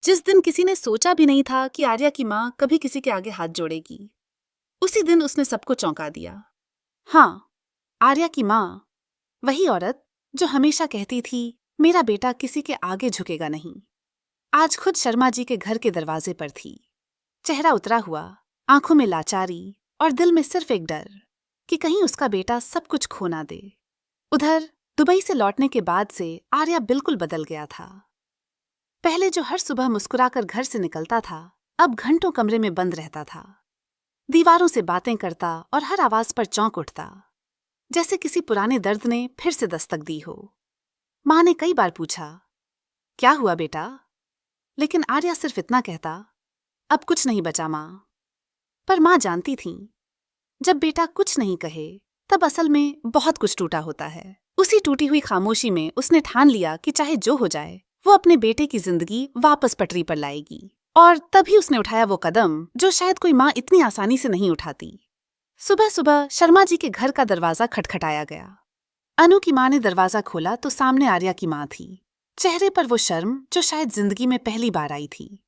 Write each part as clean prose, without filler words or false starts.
जिस दिन किसी ने सोचा भी नहीं था कि आर्या की माँ कभी किसी के आगे हाथ जोड़ेगी, उसी दिन उसने सबको चौंका दिया। हाँ, आर्या की माँ, वही औरत जो हमेशा कहती थी मेरा बेटा किसी के आगे झुकेगा नहीं, आज खुद शर्मा जी के घर के दरवाजे पर थी। चेहरा उतरा हुआ, आंखों में लाचारी और दिल में सिर्फ एक डर कि कहीं उसका बेटा सब कुछ खो ना दे। उधर दुबई से लौटने के बाद से आर्या बिल्कुल बदल गया था। पहले जो हर सुबह मुस्कुराकर घर से निकलता था, अब घंटों कमरे में बंद रहता था। दीवारों से बातें करता और हर आवाज पर चौंक उठता, जैसे किसी पुराने दर्द ने फिर से दस्तक दी हो। माँ ने कई बार पूछा, क्या हुआ बेटा? लेकिन आर्या सिर्फ इतना कहता, अब कुछ नहीं बचा माँ। पर माँ जानती थी, जब बेटा कुछ नहीं कहे तब असल में बहुत कुछ टूटा होता है। उसी टूटी हुई खामोशी में उसने ठान लिया कि चाहे जो हो जाए, वो अपने बेटे की जिंदगी वापस पटरी पर लाएगी। और तभी उसने उठाया वो कदम जो शायद कोई माँ इतनी आसानी से नहीं उठाती। सुबह सुबह शर्मा जी के घर का दरवाजा खटखटाया गया। अनु की माँ ने दरवाजा खोला तो सामने आर्या की माँ थी। चेहरे पर वो शर्म जो शायद जिंदगी में पहली बार आई थी।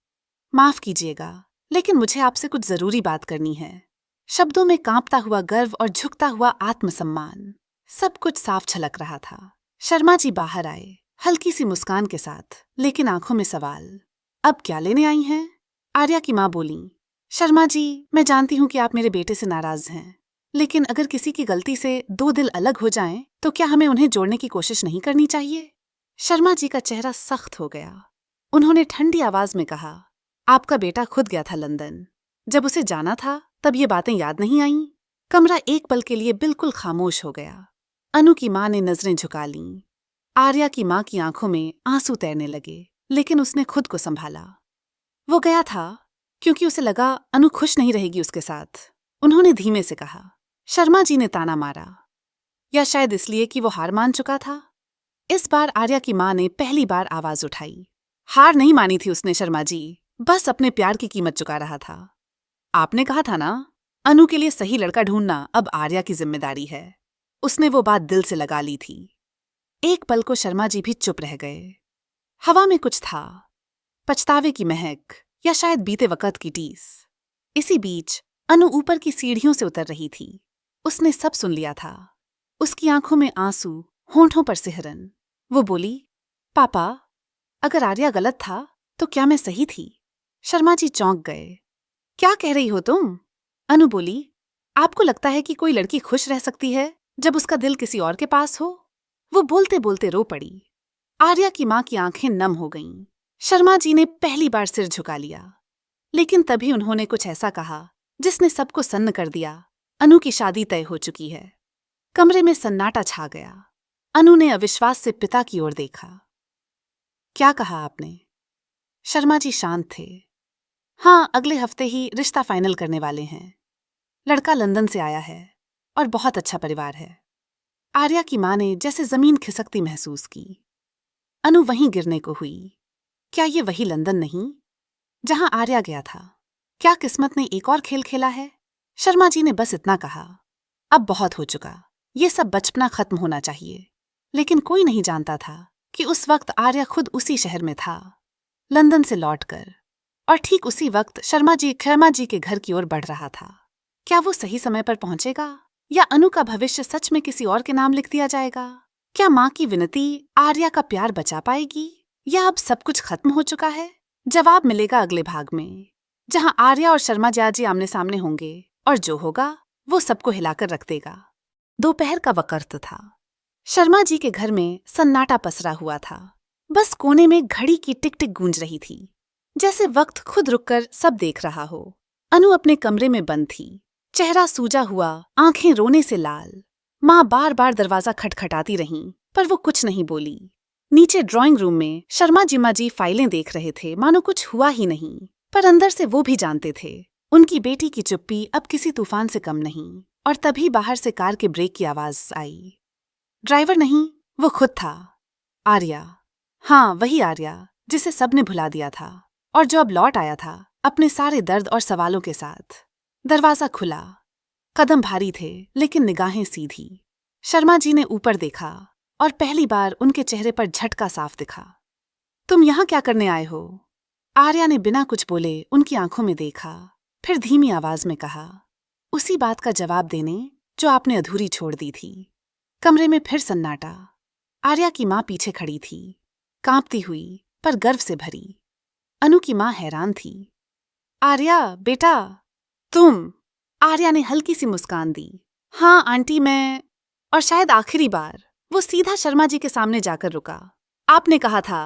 माफ कीजिएगा, लेकिन मुझे आपसे कुछ जरूरी बात करनी है। शब्दों में कांपता हुआ गर्व और झुकता हुआ आत्मसम्मान, सब कुछ साफ झलक रहा था। शर्मा जी बाहर आए, हल्की सी मुस्कान के साथ, लेकिन आंखों में सवाल। अब क्या लेने आई हैं? आर्या की माँ बोली, शर्मा जी, मैं जानती हूँ कि आप मेरे बेटे से नाराज हैं, लेकिन अगर किसी की गलती से दो दिल अलग हो जाएं, तो क्या हमें उन्हें जोड़ने की कोशिश नहीं करनी चाहिए? शर्मा जी का चेहरा सख्त हो गया। उन्होंने ठंडी आवाज में कहा, आपका बेटा खुद गया था लंदन। जब उसे जाना था तब ये बातें याद नहीं आईं? कमरा एक पल के लिए बिल्कुल खामोश हो गया। अनु की माँ ने नजरें झुका लीं। आर्या की माँ की आंखों में आंसू तैरने लगे, लेकिन उसने खुद को संभाला। वो गया था क्योंकि उसे लगा अनु खुश नहीं रहेगी उसके साथ। उन्होंने धीमे से कहा। शर्मा जी ने ताना मारा, या शायद इसलिए कि वो हार मान चुका था। इस बार आर्या की माँ ने पहली बार आवाज उठाई। हार नहीं मानी थी उसने शर्मा जी, बस अपने प्यार की कीमत चुका रहा था। आपने कहा था ना, अनु के लिए सही लड़का ढूंढना अब आर्या की जिम्मेदारी है। उसने वो बात दिल से लगा ली थी। एक पल को शर्मा जी भी चुप रह गए। हवा में कुछ था, पछतावे की महक, या शायद बीते वक्त की टीस। इसी बीच अनु ऊपर की सीढ़ियों से उतर रही थी। उसने सब सुन लिया था। उसकी आंखों में आंसू, होंठों पर सिहरन। वो बोली, पापा, अगर आर्या गलत था तो क्या मैं सही थी? शर्मा जी चौंक गए। क्या कह रही हो तुम? अनु बोली, आपको लगता है कि कोई लड़की खुश रह सकती है जब उसका दिल किसी और के पास हो? वो बोलते बोलते रो पड़ी। आर्या की माँ की आंखें नम हो गईं। शर्मा जी ने पहली बार सिर झुका लिया, लेकिन तभी उन्होंने कुछ ऐसा कहा जिसने सबको सन्न कर दिया। अनु की शादी तय हो चुकी है। कमरे में सन्नाटा छा गया। अनु ने अविश्वास से पिता की ओर देखा। क्या कहा आपने? शर्मा जी शांत थे। हाँ, अगले हफ्ते ही रिश्ता फाइनल करने वाले हैं। लड़का लंदन से आया है और बहुत अच्छा परिवार है। आर्या की माँ ने जैसे जमीन खिसकती महसूस की। अनु वहीं गिरने को हुई। क्या ये वही लंदन नहीं जहां आर्या गया था? क्या किस्मत ने एक और खेल खेला है? शर्मा जी ने बस इतना कहा, अब बहुत हो चुका, ये सब बचपना खत्म होना चाहिए। लेकिन कोई नहीं जानता था कि उस वक्त आर्या खुद उसी शहर में था, लंदन से लौटकर। और ठीक उसी वक्त शर्मा जी के घर की ओर बढ़ रहा था। क्या वो सही समय पर पहुंचेगा, या अनु का भविष्य सच में किसी और के नाम लिख दिया जाएगा? क्या माँ की विनती आर्या का प्यार बचा पाएगी, या अब सब कुछ खत्म हो चुका है? जवाब मिलेगा अगले भाग में, जहां आर्या और शर्मा जी आमने सामने होंगे, और जो होगा वो सबको हिलाकर रख देगा। दोपहर का वक्त था। शर्मा जी के घर में सन्नाटा पसरा हुआ था। बस कोने में घड़ी की टिक टिक गूंज रही थी, जैसे वक्त खुद रुककर सब देख रहा हो। अनु अपने कमरे में बंद थी, चेहरा सूजा हुआ, आंखें रोने से लाल। माँ बार बार दरवाजा खटखटाती रहीं, पर वो कुछ नहीं बोली। नीचे ड्राइंग रूम में शर्मा जी फाइलें देख रहे थे, मानो कुछ हुआ ही नहीं। पर अंदर से वो भी जानते थे, उनकी बेटी की चुप्पी अब किसी तूफान से कम नहीं। और तभी बाहर से कार के ब्रेक की आवाज आई। ड्राइवर नहीं, वो खुद था, आर्या। हाँ, वही आर्या जिसे सबने भुला दिया था, और जो अब लौट आया था अपने सारे दर्द और सवालों के साथ। दरवाजा खुला। कदम भारी थे, लेकिन निगाहें सीधी। शर्मा जी ने ऊपर देखा, और पहली बार उनके चेहरे पर झटका साफ दिखा। तुम यहाँ क्या करने आए हो? आर्या ने बिना कुछ बोले उनकी आंखों में देखा, फिर धीमी आवाज में कहा, उसी बात का जवाब देने जो आपने अधूरी छोड़ दी थी। कमरे में फिर सन्नाटा। आर्या की माँ पीछे खड़ी थी, कांपती हुई पर गर्व से भरी। अनु की माँ हैरान थी। आर्या बेटा, तुम? आर्या ने हल्की सी मुस्कान दी। हाँ आंटी, मैं। और शायद आखिरी बार वो सीधा शर्मा जी के सामने जाकर रुका। आपने कहा था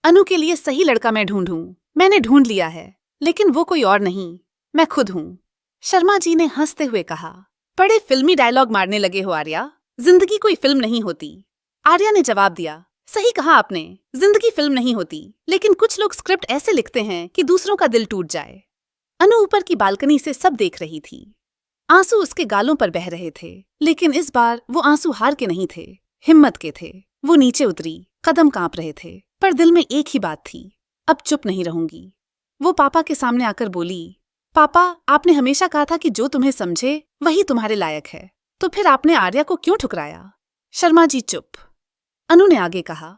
अनु के लिए सही लड़का मैं ढूंढूं। मैंने ढूंढ लिया है, लेकिन वो कोई और नहीं, मैं खुद हूं। शर्मा जी ने हंसते हुए कहा। बड़े फिल्मी डायलॉग मारने लगे हो आर्या, जिंदगी कोई फिल्म नहीं होती। आर्या ने जवाब दिया, सही कहा आपने, जिंदगी फिल्म नहीं होती, लेकिन कुछ लोग स्क्रिप्ट ऐसे लिखते हैं कि दूसरों का दिल टूट जाए। अनु ऊपर की बालकनी से सब देख रही थी। आंसू उसके गालों पर बह रहे थे, लेकिन इस बार वो आंसू हार के नहीं थे, हिम्मत के थे। वो नीचे उतरी, कदम कांप रहे थे, पर दिल में एक ही बात थी, अब चुप नहीं रहूंगी। वो पापा के सामने आकर बोली, पापा, आपने हमेशा कहा था कि जो तुम्हें समझे वही तुम्हारे लायक है, तो फिर आपने आर्या को क्यों ठुकराया? शर्मा जी चुप। अनु ने आगे कहा,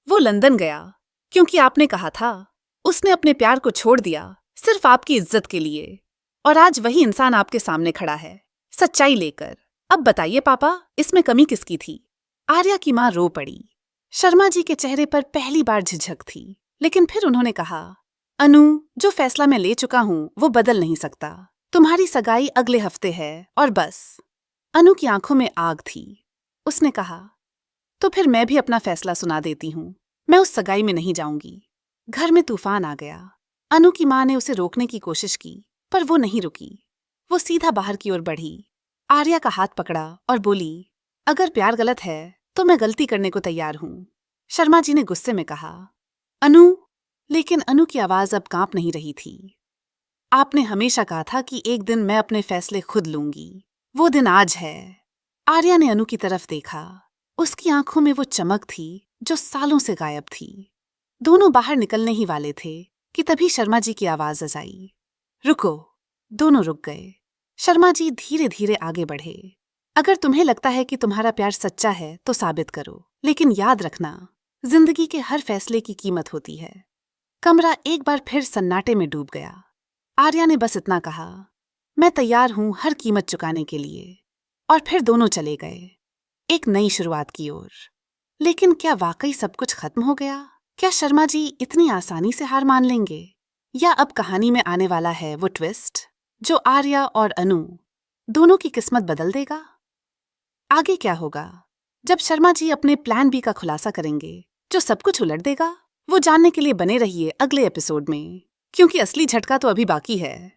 वो लंदन गया क्योंकि आपने कहा था। उसने अपने प्यार को छोड़ दिया सिर्फ आपकी इज्जत के लिए, और आज वही इंसान आपके सामने खड़ा है, सच्चाई लेकर। अब बताइए पापा, इसमें कमी किसकी थी? आर्या की मां रो पड़ी। शर्मा जी के चेहरे पर पहली बार झिझक थी, लेकिन फिर उन्होंने कहा, अनु, जो फैसला मैं ले चुका हूं वो बदल नहीं सकता। तुम्हारी सगाई अगले हफ्ते है और बस। अनु की आंखों में आग थी। उसने कहा, तो फिर मैं भी अपना फैसला सुना देती हूँ, मैं उस सगाई में नहीं जाऊंगी। घर में तूफान आ गया। अनु की मां ने उसे रोकने की कोशिश की, पर वो नहीं रुकी। वो सीधा बाहर की ओर बढ़ी, आर्या का हाथ पकड़ा और बोली, अगर प्यार गलत है तो मैं गलती करने को तैयार हूँ। शर्मा जी ने गुस्से में कहा, अनु। लेकिन अनु की आवाज अब कांप नहीं रही थी। आपने हमेशा कहा था कि एक दिन मैं अपने फैसले खुद लूंगी, वो दिन आज है। आर्या ने अनु की तरफ देखा। उसकी आंखों में वो चमक थी जो सालों से गायब थी। दोनों बाहर निकलने ही वाले थे कि तभी शर्मा जी की आवाज आई, रुको। दोनों रुक गए। शर्मा जी धीरे धीरे आगे बढ़े। अगर तुम्हें लगता है कि तुम्हारा प्यार सच्चा है तो साबित करो, लेकिन याद रखना, जिंदगी के हर फैसले की कीमत होती है। कमरा एक बार फिर सन्नाटे में डूब गया। आर्या ने बस इतना कहा, मैं तैयार हूं हर कीमत चुकाने के लिए। और फिर दोनों चले गए, एक नई शुरुआत की ओर। लेकिन क्या वाकई सब कुछ खत्म हो गया? क्या शर्मा जी इतनी आसानी से हार मान लेंगे? या अब कहानी में आने वाला है वो ट्विस्ट जो आर्या और अनु दोनों की किस्मत बदल देगा? आगे क्या होगा जब शर्मा जी अपने प्लान बी का खुलासा करेंगे जो सब कुछ उलट देगा? वो जानने के लिए बने रहिए अगले एपिसोड में, क्योंकि असली झटका तो अभी बाकी है।